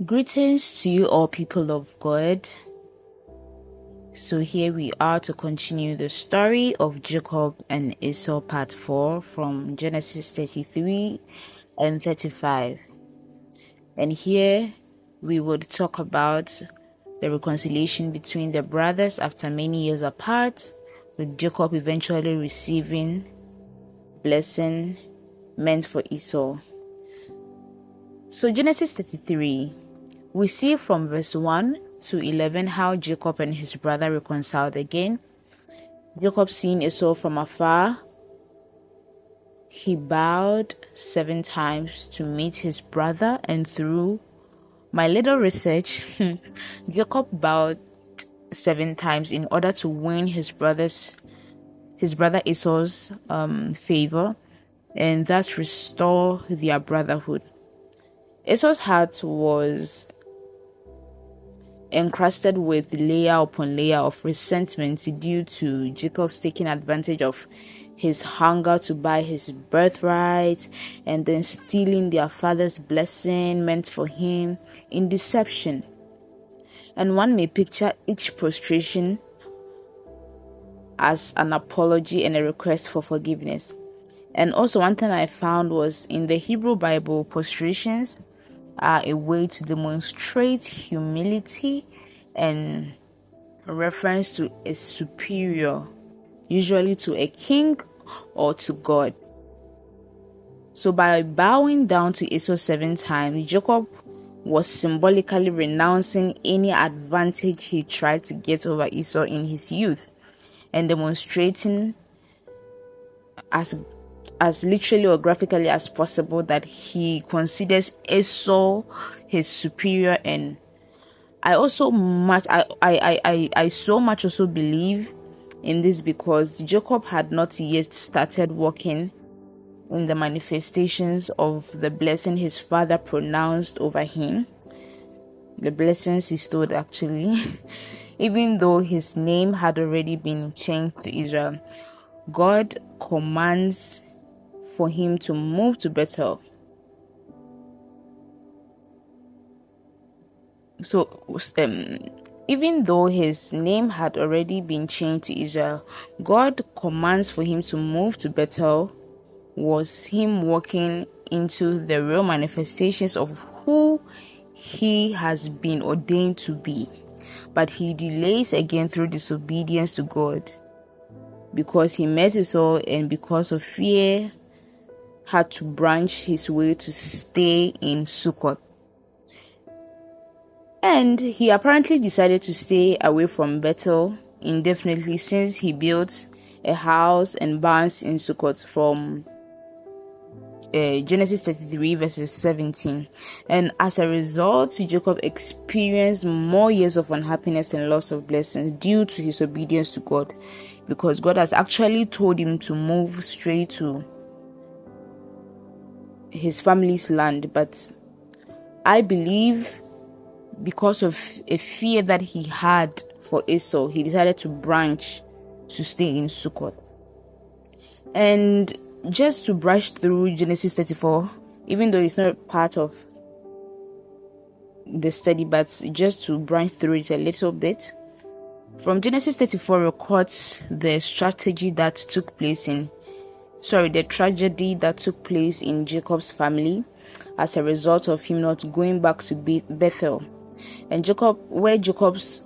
Greetings to you all, people of God. So here we are to continue the story of Jacob and Esau part 4 from Genesis 33 and 35. And here we would talk about the reconciliation between the brothers after many years apart, with Jacob eventually receiving blessing meant for Esau. So Genesis 33, we see from verse 1 to 11 how Jacob and his brother reconciled again. Jacob, seeing Esau from afar, he bowed 7 times to meet his brother, and through my little research, Jacob bowed 7 times in order to win his brother Esau's favor and thus restore their brotherhood. Esau's heart was encrusted with layer upon layer of resentment due to Jacob's taking advantage of his hunger to buy his birthright and then stealing their father's blessing meant for him in deception. And one may picture each prostration as an apology and a request for forgiveness. And also, one thing I found was in the Hebrew Bible, prostrations are a way to demonstrate humility and reference to a superior, usually to a king or to God. So by bowing down to Esau 7 times, Jacob was symbolically renouncing any advantage he tried to get over Esau in his youth and demonstrating as literally or graphically as possible that he considers Esau his superior. And I so much also believe in this because Jacob had not yet started walking in the manifestations of the blessing his father pronounced over him, the blessings he stole actually. Even though his name had already been changed to Israel, God commands for him to move to Bethel. So, even though his name had already been changed to Israel, God commands for him to move to Bethel was him walking into the real manifestations of who he has been ordained to be. But he delays again through disobedience to God because he met Esau, and because of fear had to branch his way to stay in Sukkot. And he apparently decided to stay away from Bethel indefinitely since he built a house and barns in Sukkot from Genesis 33 verses 17. And as a result, Jacob experienced more years of unhappiness and loss of blessings due to his obedience to God, because God has actually told him to move straight to his family's land. But I believe because of a fear that he had for Esau, he decided to branch to stay in Sukkot. And just to brush through Genesis 34, even though it's not part of the study, but just to branch through it a little bit, from Genesis 34 records the tragedy that took place in Jacob's family as a result of him not going back to Bethel, and where Jacob's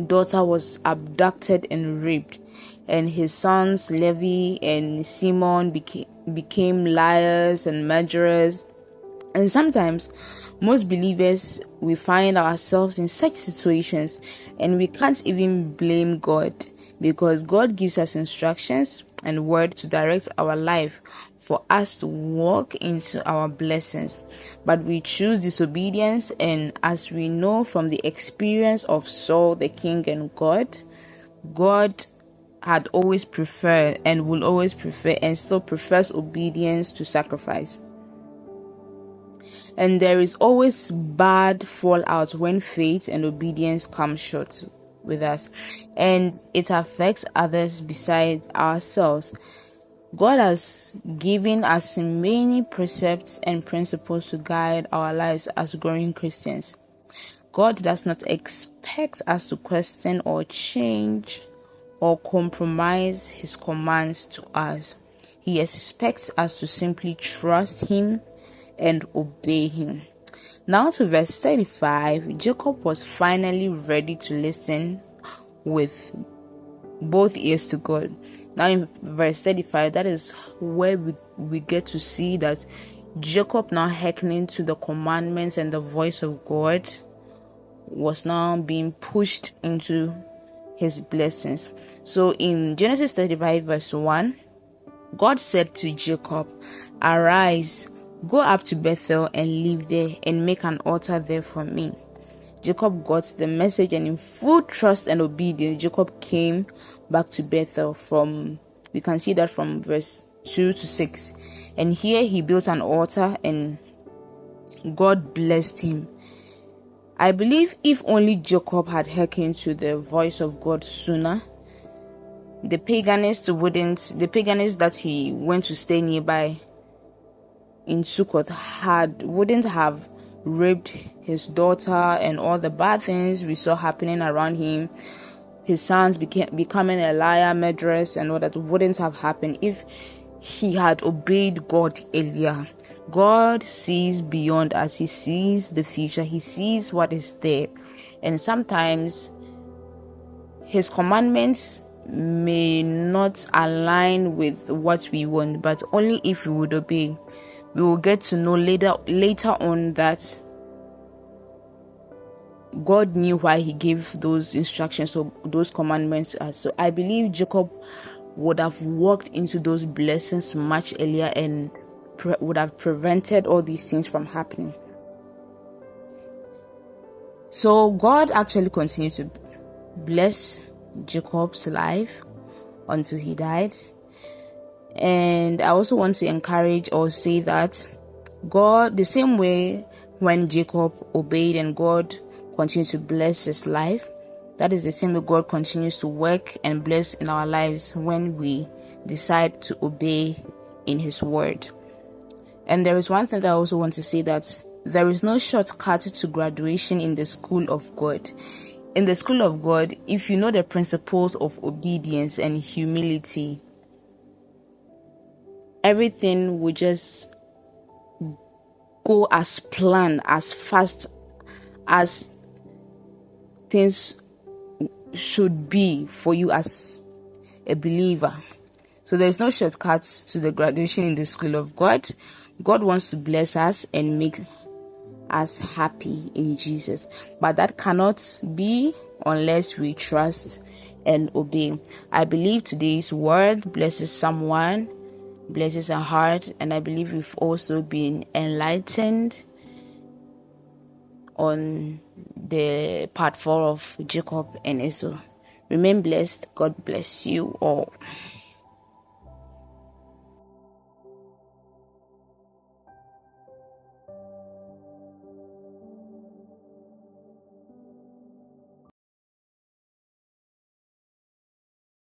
daughter was abducted and raped, and his sons Levi and Simon became liars and murderers. And sometimes most believers, we find ourselves in such situations and we can't even blame God, because God gives us instructions and word to direct our life for us to walk into our blessings. But we choose disobedience, and as we know from the experience of Saul the king and God had always preferred and will always prefer and still prefers obedience to sacrifice. And there is always bad fallout when faith and obedience come short with us, and it affects others besides ourselves. God has given us many precepts and principles to guide our lives as growing Christians. God does not expect us to question or change or compromise his commands to us. He expects us to simply trust him and obey him. Now to verse 35, Jacob was finally ready to listen with both ears to God. Now in verse 35, that is where we get to see that Jacob, now hearkening to the commandments and the voice of God, was now being pushed into his blessings. So in Genesis 35 verse 1, God said to Jacob, "Arise, go up to Bethel and live there and make an altar there for me." Jacob got the message, and in full trust and obedience, Jacob came back to Bethel. We can see that from verse 2 to 6. And here he built an altar and God blessed him. I believe if only Jacob had hearkened to the voice of God sooner, the paganists that he went to stay nearby in Sukkot wouldn't have raped his daughter and all the bad things we saw happening around him. His sons becoming a liar, murderers, and all that wouldn't have happened if he had obeyed God earlier. God sees beyond us. He sees the future. He sees what is there. And sometimes his commandments may not align with what we want, but only if we would obey. We will get to know later on that God knew why he gave those instructions or those commandments to us. So I believe Jacob would have walked into those blessings much earlier and would have prevented all these things from happening. So God actually continued to bless Jacob's life until he died. And I also want to encourage or say that God, the same way when Jacob obeyed and God continued to bless his life, that is the same way God continues to work and bless in our lives when we decide to obey in his word. And there is one thing that I also want to say, that there is no shortcut to graduation in the school of God. In the school of God, if you know the principles of obedience and humility, everything will just go as planned, as fast as things should be for you as a believer. So there's no shortcut to the graduation in the school of God. God wants to bless us and make us happy in Jesus, but that cannot be unless we trust and obey. I believe today's word blesses someone, blesses a heart, and I believe we've also been enlightened on the part 4 of Jacob and Esau. Remain blessed. God bless you all.